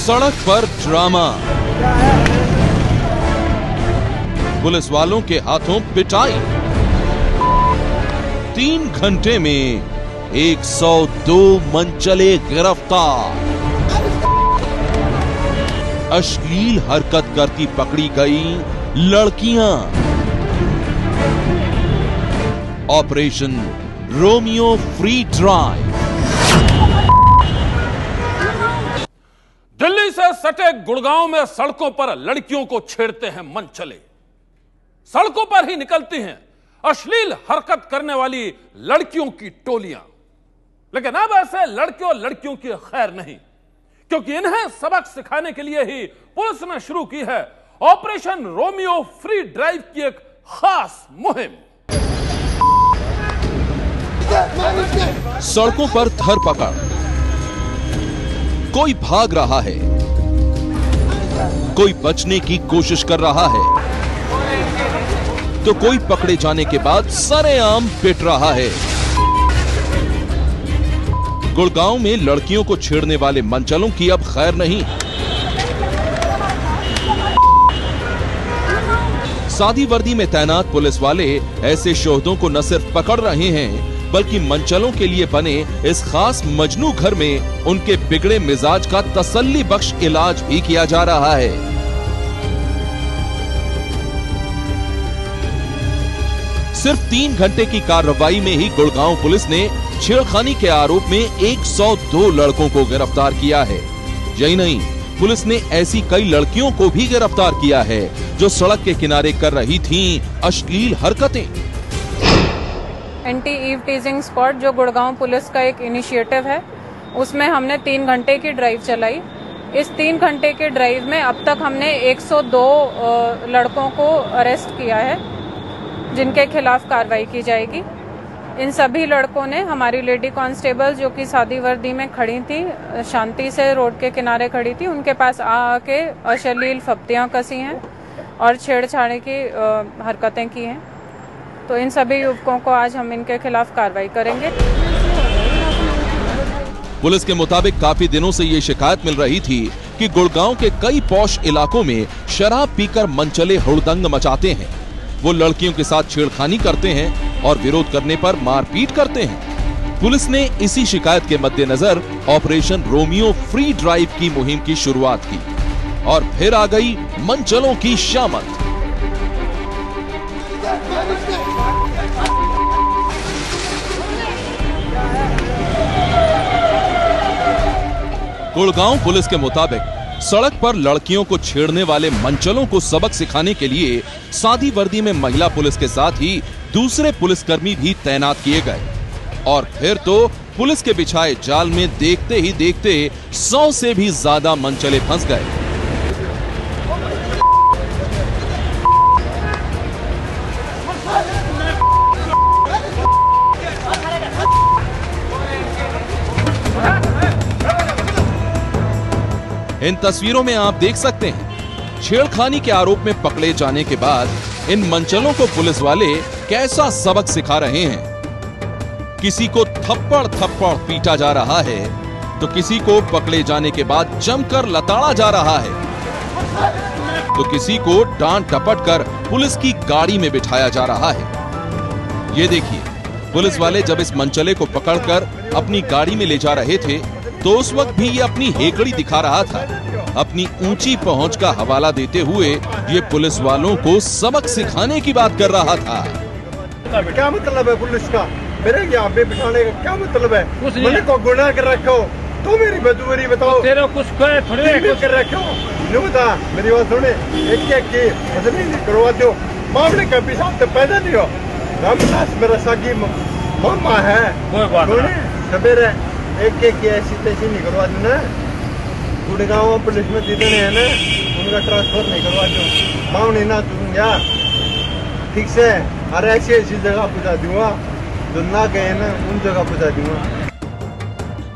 सड़क पर drama, police वालों के हाथों पिटाई। 3 घंटे में 102 मनचले गिरफ्तार। अश्लील हरकत करती पकड़ी गई लड़कियां। Operation Romeo free drive. Delhi से सटे गुड़गांव में सड़कों पर लड़कियों को छेड़ते हैं मनचले। सड़कों पर ही निकलती हैं अश्लील हरकत करने वाली लड़कियों की टोलियां। लेकिन अब ऐसे लड़के और लड़कियों की खैर नहीं, क्योंकि इन्हें सबक सिखाने के लिए ही पुलिस ने शुरू की है ऑपरेशन रोमियो फ्री ड्राइव की एक खास मुहिम। सड़कों पर धरपकड़, कोई भाग रहा है, कोई बचने की कोशिश कर रहा है, तो कोई पकड़े जाने के बाद सरेआम पिट रहा है। गुड़गांव में लड़कियों को छेड़ने वाले मनचलों की अब खैर नहीं। सादी वर्दी में तैनात पुलिस वाले ऐसे शोहदों को न सिर्फ पकड़ रहे हैं, बल्कि मनचलों के लिए बने इस खास मजनू घर में उनके बिगड़े मिजाज का तसल्ली बख्श इलाज भी किया जा रहा है। सिर्फ 3 घंटे की कार्रवाई में ही गुड़गांव पुलिस ने छेड़खानी के आरोप में 102 लड़कों को गिरफ्तार किया है। यही नहीं, पुलिस ने ऐसी कई लड़कियों को भी गिरफ्तार किया है जो सड़क के किनारे कर रही थीं अश्लील हरकतें। एंटी ईव टीजिंग स्क्वाड जो गुड़गांव पुलिस का एक इनिशिएटिव है, उसमें हमने 3 घंटे की ड्राइव चलाई। इस 3 घंटे के ड्राइव में अब तक हमने 102 लड़कों को अरेस्ट किया है, जिनके खिलाफ कार्रवाई की जाएगी। इन सभी लड़कों ने, हमारी लेडी कांस्टेबल जो कि सादी वर्दी में खड़ी थी, शांति से रोड के किनारे खड़ी थी, उनके पास आके अश्लील फप्तियां कसी हैं और छेड़छाड़ की हरकतें की हैं। तो इन सभी युवकों को आज हम इनके खिलाफ कार्रवाई करेंगे। पुलिस के मुताबिक काफी दिनों से ये शिकायत मिल रही थी कि गुड़गांव के कई पॉश इलाकों में शराब पीकर मनचले हुड़दंग मचाते हैं। वो लड़कियों के साथ छेड़खानी करते हैं और विरोध करने पर मारपीट करते हैं। पुलिस ने इसी शिकायत के मद्देनजर ऑपरेशन रोमियो फ्री ड्राइव की मुहिम की शुरुआत की और फिर आ गई मनचलों की शामत। गुड़गांव पुलिस के मुताबिक सड़क पर लड़कियों को छेड़ने वाले मनचलों को सबक सिखाने के लिए सादी वर्दी में महिला पुलिस के साथ ही दूसरे पुलिसकर्मी भी तैनात किए गए। और फिर तो पुलिस के बिछाए जाल में देखते ही देखते 100 से भी ज्यादा मनचले फंस गए। इन तस्वीरों में आप देख सकते हैं छेड़खानी के आरोप में पकड़े जाने के बाद इन मनचलों को पुलिस वाले कैसा सबक सिखा रहे हैं। किसी को थप्पड़ थप्पड़ पीटा जा रहा है, तो किसी को पकड़े जाने के बाद जमकर लताड़ा जा रहा है, तो किसी को डांट टपट कर पुलिस की गाड़ी में बिठाया जा रहा है। ये देखिए, पुलिस वाले जब इस मनचले को पकड़कर अपनी गाड़ी में ले जा रहे थे, तो उस वक्त भी ये अपनी हेकड़ी दिखा रहा था। अपनी ऊंची पहुंच का हवाला देते हुए ये पुलिस वालों को सबक सिखाने की बात कर रहा था। क्या मतलब है पुलिस का? मेरे यहाँ पे बिठाने का क्या मतलब है? मैंने को गुनाह कर रखो तो मेरी मजबूरी बताओ। तेरा कुछ थोड़ी कर रखो। नहीं बता, मेरी बात सुने, एक करवा दो। मामले का भी साथ पैदा नहीं हो। रामदास मेरा सागी मामा है, सवेरे एक की ऐसी तैसी नहीं करवा दो ना। गुड़गांव पुलिस में जितने हैं ना, उनका ट्रांसफर नहीं करवा दो। माँ नहीं ना दूंगा, ठीक से, और ऐसी जगह पहुंचा दूंगा जो ना गए ना, उन जगह पहुंचा दूंगा।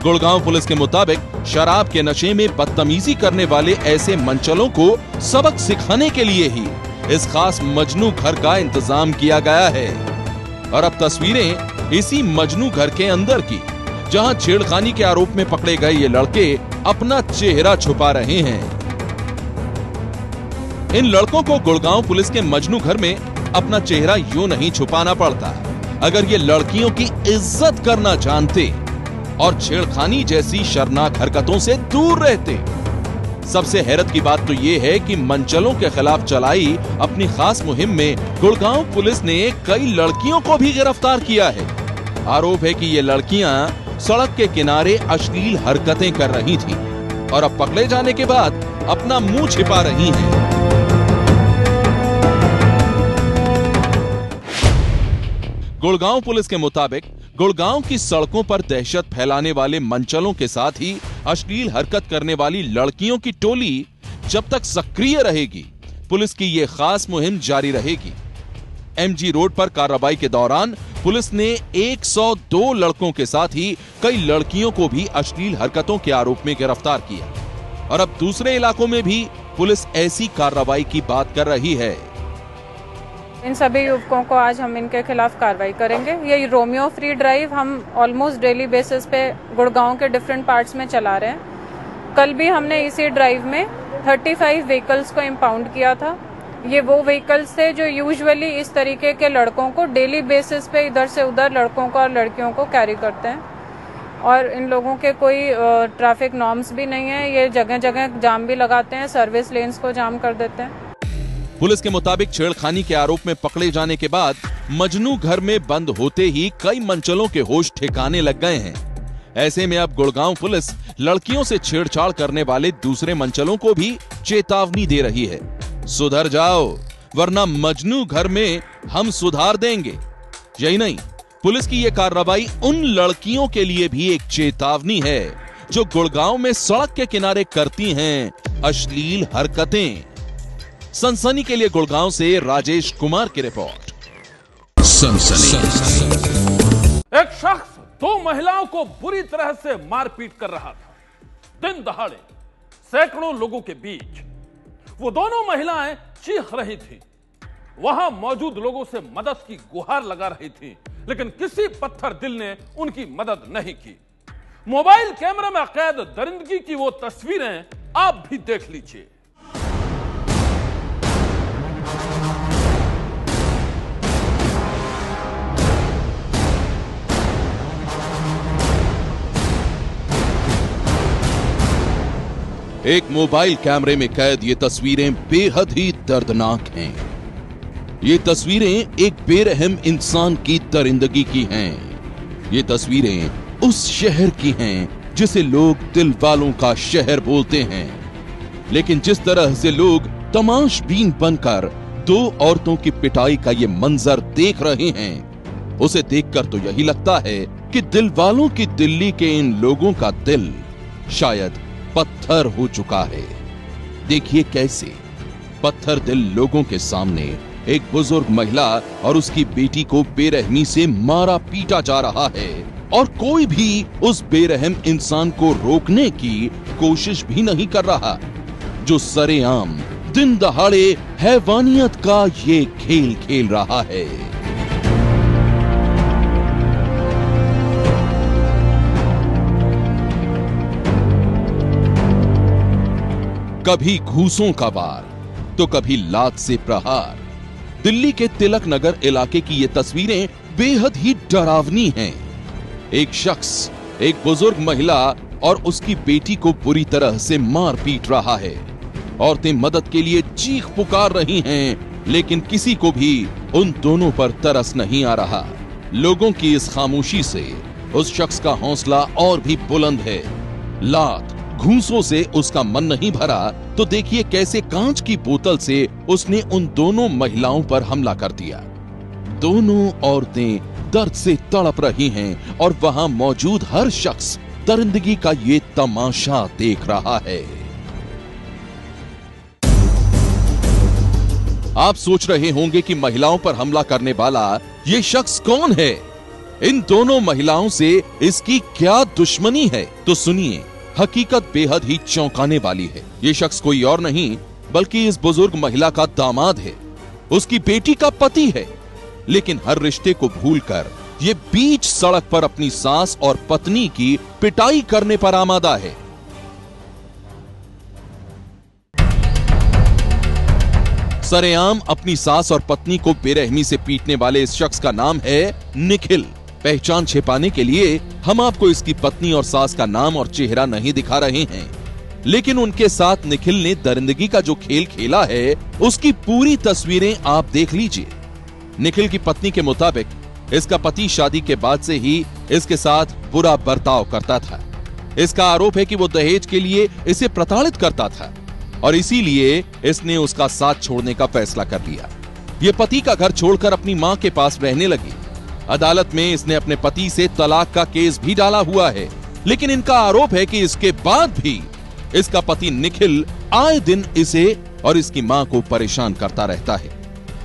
गुड़गांव पुलिस के मुताबिक शराब के नशे में बदतमीजी करने वाले ऐसे मनचलों को सबक सिखाने के लिए ही इस खास मजनू घर का इंतजाम किया गया है। और अब तस्वीरें इसी मजनू घर के अंदर की, जहां छेड़खानी के आरोप में पकड़े गए ये लड़के अपना चेहरा छुपा रहे हैं। इन लड़कों को गुड़गांव पुलिस के मजनू घर में अपना चेहरा यूं नहीं छुपाना पड़ता। अगर ये लड़कियों की इज्जत करना जानते और छेड़खानी जैसी शर्मनाक हरकतों से दूर रहते। सबसे हैरत की बात तो ये है कि मंचलों के खिलाफ चलाई अपनी खास मुहिम में गुड़गांव पुलिस ने कई लड़कियों को भी गिरफ्तार किया है। आरोप है कि ये लड़कियां सड़क के किनारे अश्लील हरकतें कर रही थीं और अब पकड़े जाने के बाद अपना मुंह छिपा रही हैं। गुड़गांव पुलिस के मुताबिक गुड़गांव की सड़कों पर दहशत फैलाने वाले मंचलों के साथ ही अश्लील हरकत करने वाली लड़कियों की टोली जब तक सक्रिय रहेगी, पुलिस की यह खास मुहिम जारी रहेगी। एमजी रोड पर कार्रवाई के दौरान पुलिस ने 102 लड़कों के साथ ही कई लड़कियों को भी अश्लील हरकतों के आरोप में गिरफ्तार किया और अब दूसरे इलाकों में भी पुलिस ऐसी कार्रवाई की बात कर रही है। इन सभी युवकों को आज हम इनके खिलाफ कार्रवाई करेंगे। ये रोमियो फ्री ड्राइव हम ऑलमोस्ट डेली बेसिस पे गुड़गांव के डिफरेंट पार्ट्स में चला रहे हैं। कल भी हमने इसी ड्राइव में 35 व्हीकल्स को इम्पाउंड किया था। ये वो व्हीकल्स थे जो यूजुअली इस तरीके के लड़कों को डेली बेसिस पे इधर से उधर लड़कों को और लड़कियों को कैरी करते हैं और इन लोगों के कोई ट्रैफिक नॉर्म्स भी नहीं है। ये जगह जगह जाम भी लगाते हैं, सर्विस लेन्स को जाम कर देते हैं। पुलिस के मुताबिक छेड़खानी के आरोप में पकड़े जाने के बाद मजनू घर में बंद होते ही कई मंचलों के होश ठिकाने लग गए हैं। ऐसे में अब गुड़गांव पुलिस लड़कियों से छेड़छाड़ करने वाले दूसरे मंचलों को भी चेतावनी दे रही है, सुधर जाओ वरना मजनू घर में हम सुधार देंगे। यही नहीं, पुलिस की यह कार्रवाई उन लड़कियों के लिए भी एक चेतावनी है जो गुड़गांव में सड़क के किनारे करती हैं अश्लील हरकतें। सनसनी के लिए गुड़गांव से राजेश कुमार की रिपोर्ट। सनसनी। एक शख्स 2 महिलाओं को बुरी तरह से मारपीट कर रहा था। दिन दहाड़े सैकड़ों लोगों के बीच वो दोनों महिलाएं चीख रही थी। वहां मौजूद लोगों से मदद की गुहार लगा रही थी, लेकिन किसी पत्थर दिल ने उनकी मदद नहीं की। मोबाइल कैमरे में कैद दरिंदगी की वो तस्वीरें आप भी देख लीजिए। एक मोबाइल कैमरे में कैद ये तस्वीरें बेहद ही दर्दनाक हैं। ये तस्वीरें एक बेरहम इंसान की दरिंदगी की हैं। ये तस्वीरें उस शहर की हैं जिसे लोग दिल वालों का शहर बोलते हैं, लेकिन जिस तरह से लोग तमाशबीन बनकर 2 औरतों की पिटाई का ये मंजर देख रहे हैं, उसे देखकर तो यही लगता है कि दिल वालों की दिल्ली के इन लोगों का दिल शायद पत्थर हो चुका है। देखिए कैसे पत्थर दिल लोगों के सामने एक बुजुर्ग महिला और उसकी बेटी को बेरहमी से मारा पीटा जा रहा है और कोई भी उस बेरहम इंसान को रोकने की कोशिश भी नहीं कर रहा, जो सरेआम दिन दहाड़े हैवानियत का ये खेल खेल रहा है। कभी घूसों का वार तो कभी लात से प्रहार। दिल्ली के तिलक नगर इलाके की ये तस्वीरें बेहद ही डरावनी हैं। एक शख्स एक बुजुर्ग महिला और उसकी बेटी को बुरी तरह से मार पीट रहा है। औरतें मदद के लिए चीख पुकार रही हैं, लेकिन किसी को भी उन दोनों पर तरस नहीं आ रहा। लोगों की इस खामोशी से उस शख्स का हौसला और भी बुलंद है। लात घूंसों से उसका मन नहीं भरा तो देखिए कैसे कांच की बोतल से उसने उन दोनों महिलाओं पर हमला कर दिया। दोनों औरतें दर्द से तड़प रही हैं और वहां मौजूद हर शख्स दरिंदगी का ये तमाशा देख रहा है। आप सोच रहे होंगे कि महिलाओं पर हमला करने वाला ये शख्स कौन है, इन दोनों महिलाओं से इसकी क्या दुश्मनी है? तो सुनिए, हकीकत बेहद ही चौंकाने वाली है। ये शख्स कोई और नहीं बल्कि इस बुजुर्ग महिला का दामाद है, उसकी बेटी का पति है। लेकिन हर रिश्ते को भूलकर ये बीच सड़क पर अपनी सास और पत्नी की पिटाई करने पर आमादा है। सरेआम अपनी सास और पत्नी को बेरहमी से पीटने वाले इस शख्स का नाम है निखिल। पहचान छिपाने के लिए हम आपको इसकी पत्नी और सास का नाम और चेहरा नहीं दिखा रहे हैं, लेकिन उनके साथ निखिल ने दरिंदगी का जो खेल खेला है उसकी पूरी तस्वीरें आप देख लीजिए। निखिल की पत्नी के मुताबिक इसका पति शादी के बाद से ही इसके साथ बुरा बर्ताव करता था। इसका आरोप है कि वो दहेज के लिए इसे प्रताड़ित करता था और इसीलिए इसने उसका साथ छोड़ने का फैसला कर लिया। ये पति का घर छोड़कर अपनी मां के पास रहने लगी। अदालत में इसने अपने पति से तलाक का केस भी डाला हुआ है, लेकिन इनका आरोप है कि इसके बाद भी इसका पति निखिल आए दिन इसे और इसकी मां को परेशान करता रहता है।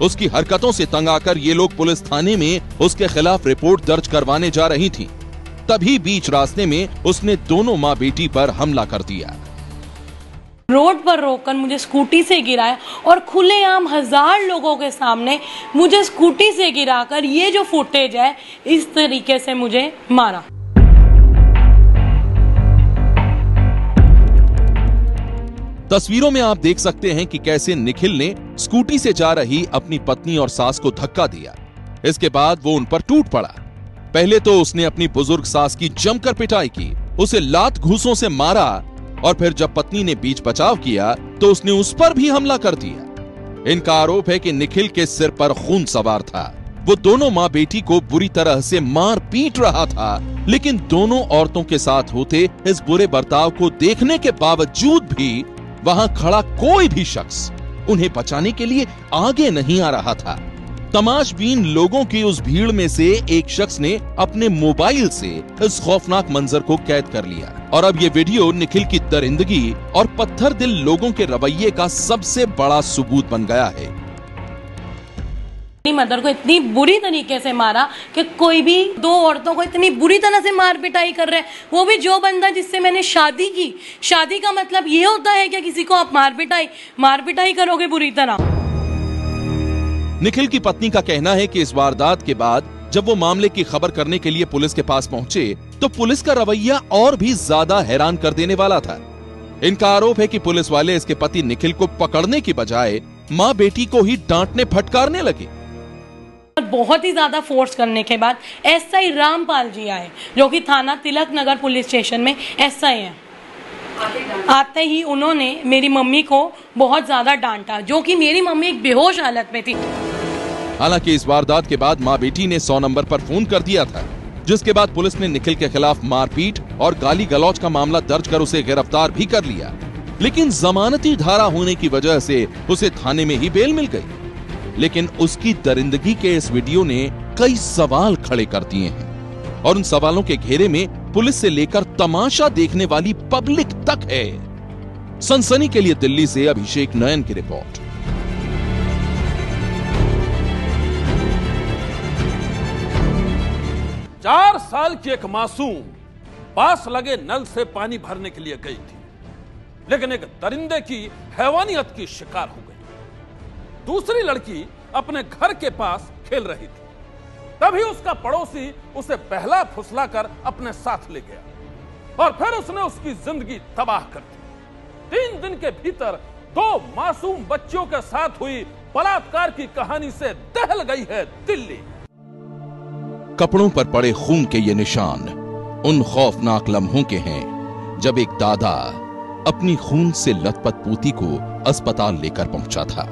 उसकी हरकतों से तंग आकर ये लोग पुलिस थाने में उसके खिलाफ रिपोर्ट दर्ज करवाने जा रही थी। तभी बीच रास्ते में उसने दोनों मां बेटी पर हमला कर दिया। रोड पर रोककर मुझे स्कूटी से गिराया और खुलेआम 1000 लोगों के सामने मुझे स्कूटी से गिराकर ये जो फुटेज है इस तरीके से मुझे मारा। तस्वीरों में आप देख सकते हैं कि कैसे निखिल ने स्कूटी से जा रही अपनी पत्नी और सास को धक्का दिया। इसके बाद वो उन पर टूट पड़ा। पहले तो उसने अपनी बुजुर्ग सास की जमकर पिटाई की, उसे लात घूंसों से मारा और फिर जब पत्नी ने बीच बचाव किया तो उसने उस पर भी हमला कर दिया। इनका आरोप है कि निखिल के सिर पर खून सवार था। वो दोनों मां बेटी को बुरी तरह से मार पीट रहा था, लेकिन दोनों औरतों के साथ होते इस बुरे बर्ताव को देखने के बावजूद भी वहां खड़ा कोई भी शख्स उन्हें बचाने के लिए आगे नहीं आ रहा था। तमाशबीन लोगों की उस भीड़ में से एक शख्स ने अपने मोबाइल से इस खौफनाक मंजर को कैद कर लिया और अब ये वीडियो निखिल की दरिंदगी और पत्थर दिल लोगों के रवैये का सबसे बड़ा सबूत बन गया है। मेरी मदर को इतनी बुरी तरीके से मारा कि कोई भी दो औरतों को इतनी बुरी तरह से मार पिटाई कर रहे हैं, वो भी जो बंदा जिससे मैंने शादी की। शादी का मतलब ये होता है कि किसी को आप मार पिटाई करोगे बुरी तरह। निखिल की पत्नी का कहना है कि इस वारदात के बाद जब वो मामले की खबर करने के लिए पुलिस के पास पहुंचे तो पुलिस का रवैया और भी ज्यादा हैरान कर देने वाला था। इनका आरोप है कि पुलिस वाले इसके पति निखिल को पकड़ने की बजाय मां बेटी को ही डांटने फटकारने लगे। बहुत ही ज्यादा फोर्स करने के बाद एसआई रामपाल जी आए, जो कि थाना तिलक नगर पुलिस स्टेशन में एसआई हैं। आते ही उन्होंने मेरी मम्मी को बहुत ज्यादा डांटा, जो कि मेरी मम्मी एक बेहोश हालत में थी। हालांकि इस वारदात के बाद मां बेटी ने 100 नंबर पर फोन कर दिया था, जिसके बाद पुलिस ने निखिल के खिलाफ मारपीट और गाली गलौज का मामला दर्ज कर उसे गिरफ्तार भी कर लिया। लेकिन जमानती धारा होने की वजह से उसे थाने में ही बेल मिल गई। लेकिन उसकी दरिंदगी के इस वीडियो ने कई सवाल खड़े कर दिए हैं और उन सवालों के घेरे में पुलिस से लेकर तमाशा देखने वाली पब्लिक तक है। सनसनी के लिए दिल्ली से अभिषेक नयन की रिपोर्ट। 4 साल की एक मासूम पास लगे नल से पानी भरने के लिए गई थी, लेकिन एक दरिंदे की हैवानियत की शिकार हो गई। दूसरी लड़की अपने घर के पास खेल रही थी, तभी उसका पड़ोसी उसे बहला फुसला कर अपने साथ ले गया और फिर उसने उसकी जिंदगी तबाह कर दी। 3 दिन के भीतर 2 मासूम बच्चियों के साथ हुई बलात्कार की कहानी से दहल गई है दिल्ली। कपड़ों पर पड़े खून के ये निशान उन खौफनाक लम्हों के हैं जब एक दादा अपनी खून से लथपथ पोती को अस्पताल लेकर पहुंचा था।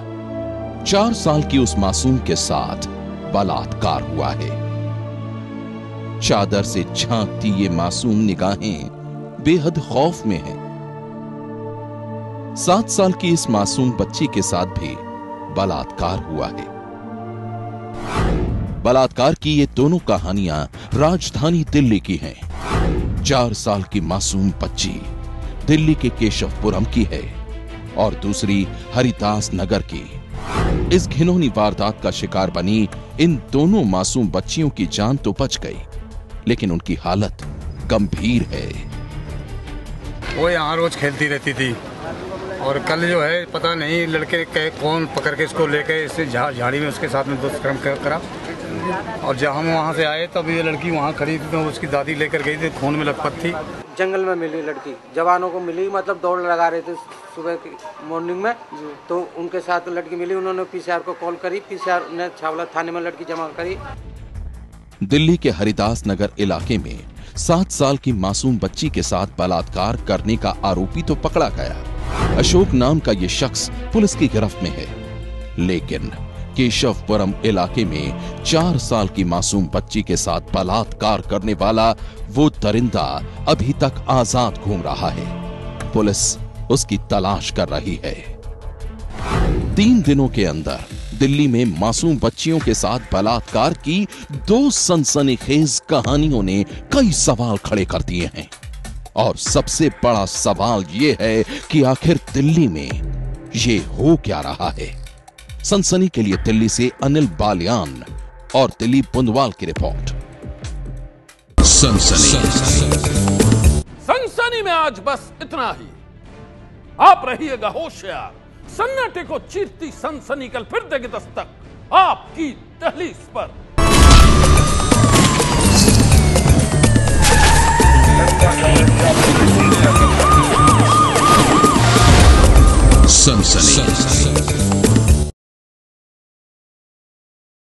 4 साल की उस मासूम के साथ बलात्कार हुआ है। चादर से झांकती ये मासूम निगाहें बेहद खौफ में हैं। 7 साल की इस मासूम बच्ची के साथ भी बलात्कार हुआ है। बलात्कार की ये दोनों कहानियां राजधानी दिल्ली की हैं। 4 साल की मासूम बच्ची दिल्ली के केशवपुरम की है और दूसरी हरिदास नगर की। इस घिनौनी वारदात का शिकार बनी इन दोनों मासूम बच्चियों की जान तो बच गई, लेकिन उनकी हालत गंभीर है। वो यहाँ रोज खेलती रहती थी और कल जो है पता नहीं लड़के कौन पकड़ के इसको लेके इससे झाड़ी में उसके साथ में दुष्कर्म करा और जब हम वहाँ से आए तब ये लड़की वहाँ खड़ी थी, तो उसकी दादी लेकर गई थी, खून में लथपथ थी। जंगल में मिली लड़की, जवानों को मिली, मतलब दौड़ लगा रहे थे सुबह की मॉर्निंग में, तो उनके साथ लड़की मिली। उन्होंने पीसीआर को कॉल करी, पीसीआर ने छावला थाने में लड़की जमा करी। दिल्ली के हरिदास नगर इलाके में 7 साल की मासूम बच्ची के साथ बलात्कार करने का आरोपी तो पकड़ा गया। अशोक नाम का ये शख्स पुलिस की गिरफ्त में है, लेकिन केशवपुरम इलाके में 4 साल की मासूम बच्ची के साथ बलात्कार करने वाला वो दरिंदा अभी तक आजाद घूम रहा है। पुलिस उसकी तलाश कर रही है। 3 दिनों के अंदर दिल्ली में मासूम बच्चियों के साथ बलात्कार की 2 सनसनीखेज कहानियों ने कई सवाल खड़े कर दिए हैं। और सबसे बड़ा सवाल यह है कि आखिर दिल्ली में ये हो क्या रहा है। सनसनी के लिए दिल्ली से अनिल बालियान और दिलीप बुंदवाल की रिपोर्ट। सनसनी में आज बस इतना ही। आप रहिएगा होशियार। सन्नाटे को चीरती सनसनी कल फिर देगी दस्तक आपकी दहलीज पर।